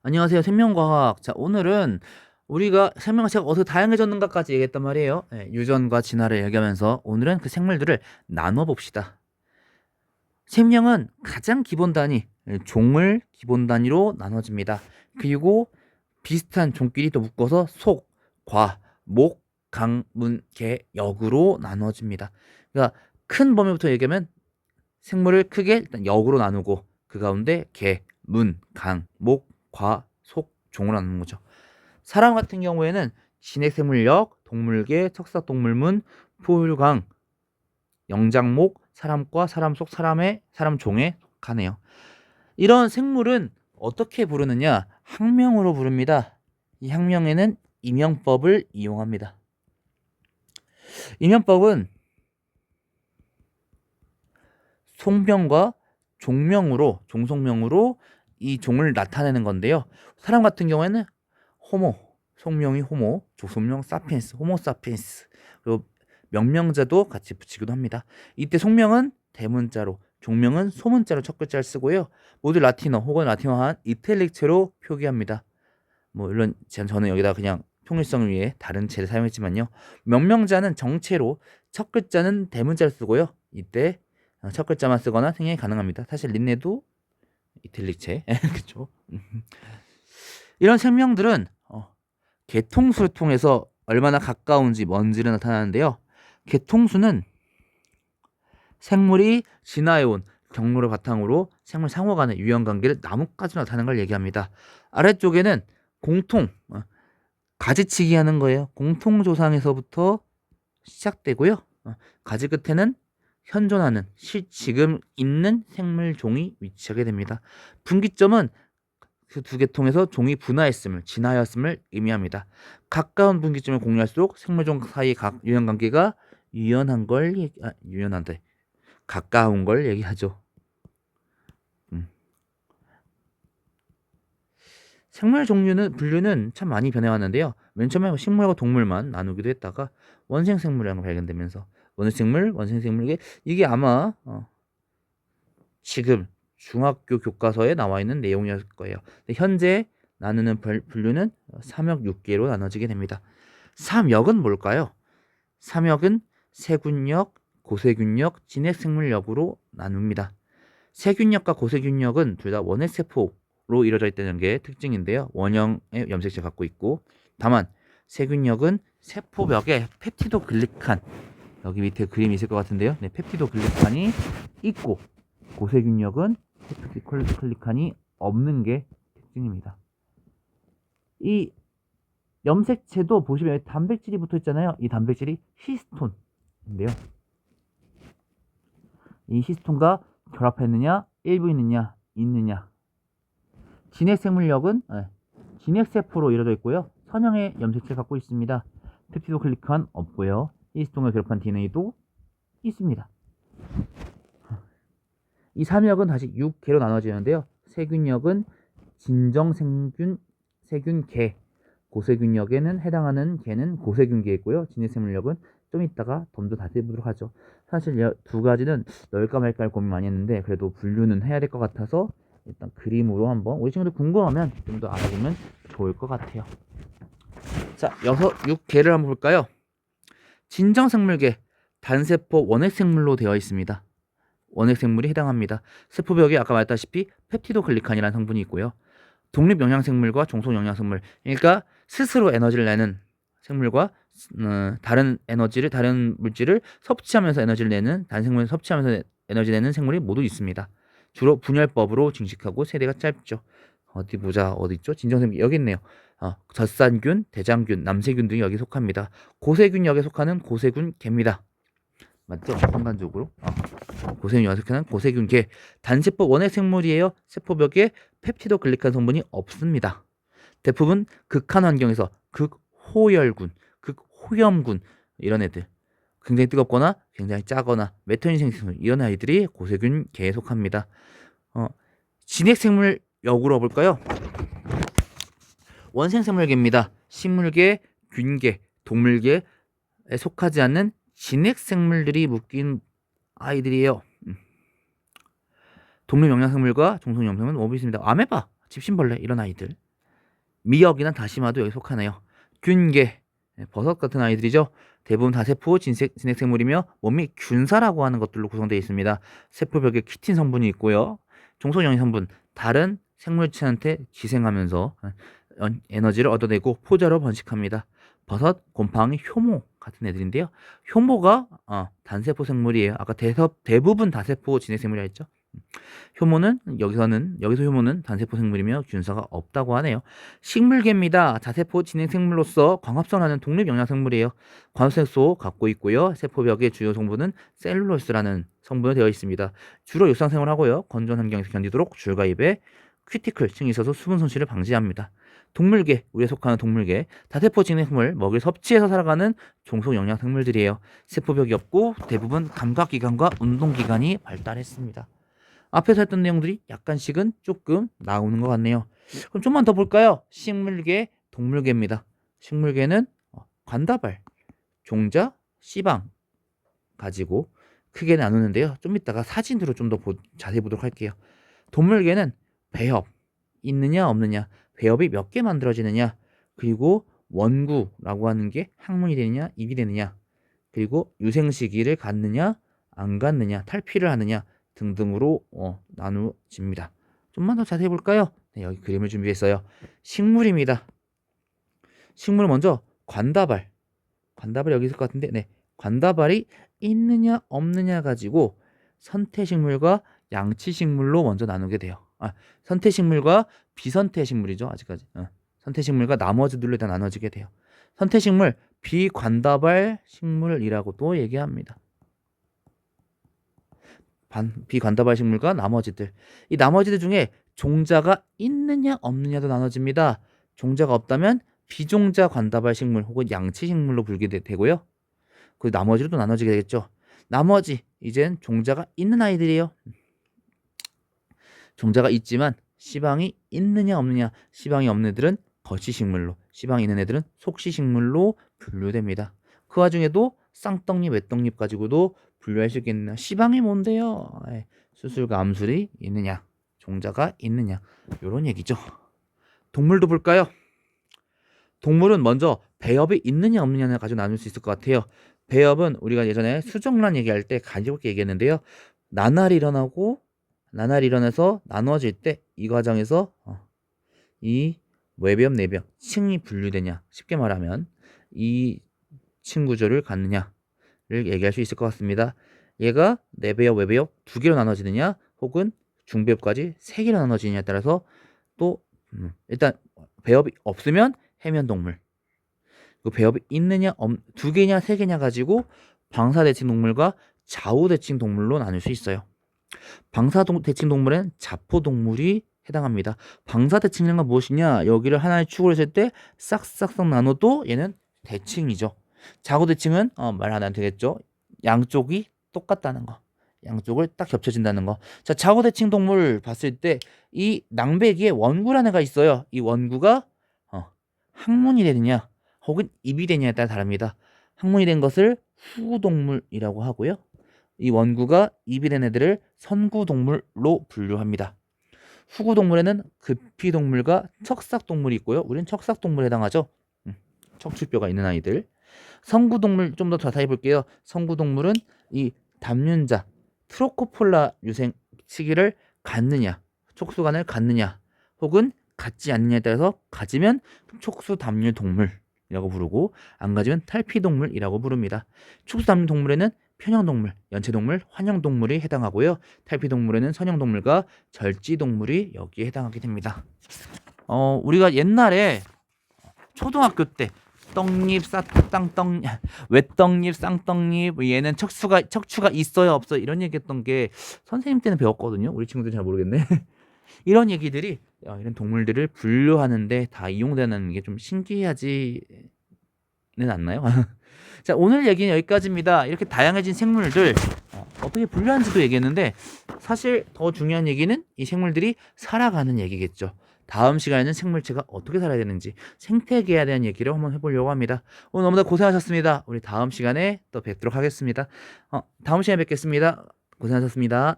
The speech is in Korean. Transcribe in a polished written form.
안녕하세요. 생명과학. 자, 오늘은 우리가 생명체가 어떻게 다양해졌는가까지 얘기했단 말이에요. 유전과 진화를 얘기하면서 오늘은 그 생물들을 나눠 봅시다. 생명은 가장 기본 단위, 종을 기본 단위로 나눠집니다. 그리고 비슷한 종끼리 또 묶어서 속, 과, 목, 강, 문, 개, 역으로 나눠집니다. 그러니까 큰 범위부터 얘기하면 생물을 크게 일단 역으로 나누고 그 가운데 개, 문, 강, 목, 과, 속, 종으로 나누는 거죠. 사람 같은 경우에는 진핵생물역, 동물계, 척사동물문, 포유강, 영장목, 사람과 사람 속 사람의 사람 종에 속하네요. 이런 생물은 어떻게 부르느냐? 학명으로 부릅니다. 이 학명에는 이명법을 이용합니다. 이명법은 송명과 종명으로 종속명으로 이 종을 나타내는 건데요. 사람 같은 경우에는 호모, 속명이 호모, 조속명 사피엔스, 호모 사피엔스. 그리고 명명자도 같이 붙이기도 합니다. 이때 속명은 대문자로, 종명은 소문자로 첫 글자를 쓰고요. 모두 라틴어 혹은 라틴어한 이탈릭체로 표기합니다. 물론 저는 여기다 그냥 통일성을 위해 다른 체를 사용했지만요. 명명자는 정체로 첫 글자는 대문자를 쓰고요. 이때 첫 글자만 쓰거나 생략이 가능합니다. 사실 린네도 이탈릭체 그렇죠. 이런 생명들은 개통수를 통해서 얼마나 가까운지 먼지를 나타나는데요. 개통수는 생물이 진화해온 경로를 바탕으로 생물 상호 간의 유형관계를 나뭇가지로 나타내는 걸 얘기합니다. 아래쪽에는 공통, 가지치기 하는 거예요. 공통조상에서부터 시작되고요. 가지 끝에는 현존하는 지금 있는 생물 종이 위치하게 됩니다. 분기점은 그 두 계통에서 종이 분화했음을 진화하였음을 의미합니다. 가까운 분기점을 공유할수록 생물종 사이의 각 유형관계가 유연한데 가까운 걸 얘기하죠. 생물 종류는 분류는 참 많이 변해왔는데요. 맨 처음에 식물과 동물만 나누기도 했다가 원생생물이라는 걸 발견되면서 원생생물, 원생생물 이게 아마 지금 중학교 교과서에 나와 있는 내용이었을 거예요. 현재 나누는 분류는 삼역 6개로 나눠지게 됩니다. 삼역은 뭘까요? 삼역은 세균역, 고세균역, 진핵생물역으로 나눕니다. 세균역과 고세균역은 둘 다 원핵세포로 이루어져 있다는 게 특징인데요. 원형의 염색체를 갖고 있고, 다만 세균역은 세포벽에 펩티도글리칸, 여기 밑에 그림이 있을 것 같은데요. 네, 펩티도글리칸이 있고, 고세균역은 펩티도글리칸이 없는 게 특징입니다. 이 염색체도 보시면 단백질이 붙어 있잖아요. 이 단백질이 히스톤인데요. 이 히스톤과 결합했느냐, 일부 있느냐. 진핵생물역은 진핵세포로 이루어져 있고요. 선형의 염색체를 갖고 있습니다. 펩티도글리칸 없고요. 히스톤과 결합한 DNA도 있습니다. 이 삼역은 다시 6개로 나눠지는데요. 세균역은 진정세균, 세균계, 고세균역에는 해당하는 개는 고세균계이고요. 진핵생물역은 좀 이따가 좀 더 자세히 보도록 하죠. 사실 두 가지는 넣을까 말까 고민 많이 했는데 그래도 분류는 해야 될 것 같아서 일단 그림으로 한번 우리 친구들 궁금하면 좀 더 알아보면 좋을 것 같아요. 자, 6개를 한번 볼까요? 진정생물계, 단세포 원핵생물로 되어 있습니다. 원핵생물이 해당합니다. 세포벽에 아까 말했다시피 펩티도글리칸이라는 성분이 있고요. 독립영양생물과 종속영양생물, 그러니까 스스로 에너지를 내는 생물과 다른 물질을 섭취하면서 에너지를 내는 다른 생물을 섭취하면서 에너지 내는 생물이 모두 있습니다. 주로 분열법으로 증식하고 세대가 짧죠. 어디 보자, 어디 있죠? 진정생물 여기 있네요. 젖산균, 대장균, 남세균 등이 여기 속합니다. 고세균역에 속하는 고세균 개입니다. 맞죠? 순간적으로 고세균 속하는 고세균 개. 단세포 원핵 생물이에요. 세포벽에 펩티도글리칸 성분이 없습니다. 대부분 극한 환경에서 극호열군, 극호염군 이런 애들 굉장히 뜨겁거나 굉장히 짜거나 메토닌 생성물 이런 아이들이 고세균 개에 속합니다. 진핵생물 역으로 볼까요? 원생생물계입니다. 식물계, 균계, 동물계에 속하지 않는 진핵생물들이 묶인 아이들이에요. 동물 영양생물과 종속 영양생물은 오고 있습니다. 아메바, 집신벌레 이런 아이들. 미역이나 다시마도 여기 속하네요. 균계, 버섯 같은 아이들이죠. 대부분 다세포 진핵생물이며 몸이 균사라고 하는 것들로 구성되어 있습니다. 세포벽에 키틴 성분이 있고요. 종속영양 성분, 다른 생물체한테 기생하면서 에너지를 얻어내고 포자로 번식합니다. 버섯, 곰팡이, 효모 같은 애들인데요. 효모가 단세포 생물이에요. 아까 대부분 다세포 진핵생물이라 했죠. 여기서 효모는 단세포 생물이며 균사가 없다고 하네요. 식물계입니다. 다세포 진핵생물로서 광합성하는 독립영양생물이에요. 관세소 갖고 있고요. 세포벽의 주요 성분은 셀룰로스라는 성분으로 되어 있습니다. 주로 육상생활을 하고요. 건조한 환경에서 견디도록 줄과 입에 큐티클 층이 있어서 수분 손실을 방지합니다. 동물계, 우리에 속하는 동물계, 다세포 진핵생물, 먹이를 섭취해서 살아가는 종속영양생물들이에요. 세포벽이 없고 대부분 감각기관과 운동기관이 발달했습니다. 앞에서 했던 내용들이 약간씩은 조금 나오는 것 같네요. 그럼 좀만 더 볼까요? 식물계, 동물계입니다. 식물계는 관다발, 종자, 씨방 가지고 크게 나누는데요. 좀 이따가 사진으로 좀 더 자세히 보도록 할게요. 동물계는 배협, 있느냐 없느냐, 배협이 몇 개 만들어지느냐, 그리고 원구라고 하는 게 항문이 되느냐, 입이 되느냐, 그리고 유생 시기를 갖느냐, 안 갖느냐, 탈피를 하느냐 등등으로 나누어집니다. 좀만 더 자세히 볼까요? 네, 여기 그림을 준비했어요. 식물입니다. 식물은 먼저 관다발이 여기 있을 것 같은데, 네, 관다발이 있느냐 없느냐 가지고 선태식물과 양치식물로 먼저 나누게 돼요. 선태식물과 비선태식물이죠. 아직까지 선태식물과 나머지들로 다 나눠지게 돼요. 선태식물, 비관다발 식물이라고 또 얘기합니다. 비관다발 식물과 나머지들, 이 나머지들 중에 종자가 있느냐 없느냐도 나눠집니다. 종자가 없다면 비종자 관다발 식물 혹은 양치 식물로 불게 되고요. 그 나머지로 또 나눠지게 되겠죠. 나머지 이젠 종자가 있는 아이들이에요. 종자가 있지만 씨방이 있느냐 없느냐, 씨방이 없는 애들은 거치식물로, 씨방이 있는 애들은 속시식물로 분류됩니다. 그 와중에도 쌍떡잎, 외떡잎 가지고도 분류할 수 있겠느냐. 씨방이 뭔데요? 수술과 암술이 있느냐, 종자가 있느냐, 이런 얘기죠. 동물도 볼까요? 동물은 먼저 배협이 있느냐 없느냐를 가지고 나눌 수 있을 것 같아요. 배협은 우리가 예전에 수정란 얘기할 때 가볍게 얘기했는데요. 나날이 일어나서 나누어질 때 이 과정에서 이 외배협, 내배협, 층이 분류되냐, 쉽게 말하면 이 층 구조를 갖느냐를 얘기할 수 있을 것 같습니다. 얘가 내배협, 외배협 두 개로 나눠지느냐, 혹은 중배협까지 세 개로 나눠지느냐에 따라서 또 일단 배협이 없으면 해면동물, 그 배협이 있느냐, 두 개냐, 세 개냐 가지고 방사대칭 동물과 좌우대칭 동물로 나눌 수 있어요. 방사대칭 동물엔 자포동물이 해당합니다. 방사대칭이란 건 무엇이냐? 여기를 하나의 축으로 했을 때 싹싹싹 나눠도 얘는 대칭이죠. 좌우대칭은 말 안 해도 되겠죠. 양쪽이 똑같다는 거, 양쪽을 딱 겹쳐진다는 거. 자, 좌우대칭 동물 봤을 때 이 낭배기에 원구라는 애가 있어요. 이 원구가 항문이 되느냐 혹은 입이 되느냐에 따라 다릅니다. 항문이 된 것을 후구동물이라고 하고요. 이 원구가 입이 된 애들을 선구동물로 분류합니다. 후구동물에는 급히동물과 척삭동물이 있고요. 우리는 척삭동물에 해당하죠. 척추뼈가 있는 아이들. 선구동물 좀 더 자세히 볼게요. 선구동물은 이 담륜자 트로코폴라 유생 시기를 갖느냐, 촉수관을 갖느냐, 혹은 갖지 않느냐에 따라서 가지면 촉수담륜 동물이라고 부르고 안 가지면 탈피동물이라고 부릅니다. 촉수담륜 동물에는 편형동물, 연체동물, 환형동물이 해당하고요. 탈피동물에는 선형동물과 절지동물이 여기에 해당하게 됩니다. 우리가 옛날에 초등학교 때 떡잎, 외떡잎, 쌍떡잎, 얘는 척추가 있어요, 없어요, 이런 얘기했던 게 선생님 때는 배웠거든요. 우리 친구들 잘 모르겠네. 이런 얘기들이 이런 동물들을 분류하는데 다 이용되는 게 좀 신기하지는 않나요? 자, 오늘 얘기는 여기까지입니다. 이렇게 다양해진 생물들 어떻게 분류하는지도 얘기했는데 사실 더 중요한 얘기는 이 생물들이 살아가는 얘기겠죠. 다음 시간에는 생물체가 어떻게 살아야 되는지, 생태계에 대한 얘기를 한번 해보려고 합니다. 오늘 너무나 고생하셨습니다. 우리 다음 시간에 또 뵙도록 하겠습니다. 다음 시간에 뵙겠습니다. 고생하셨습니다.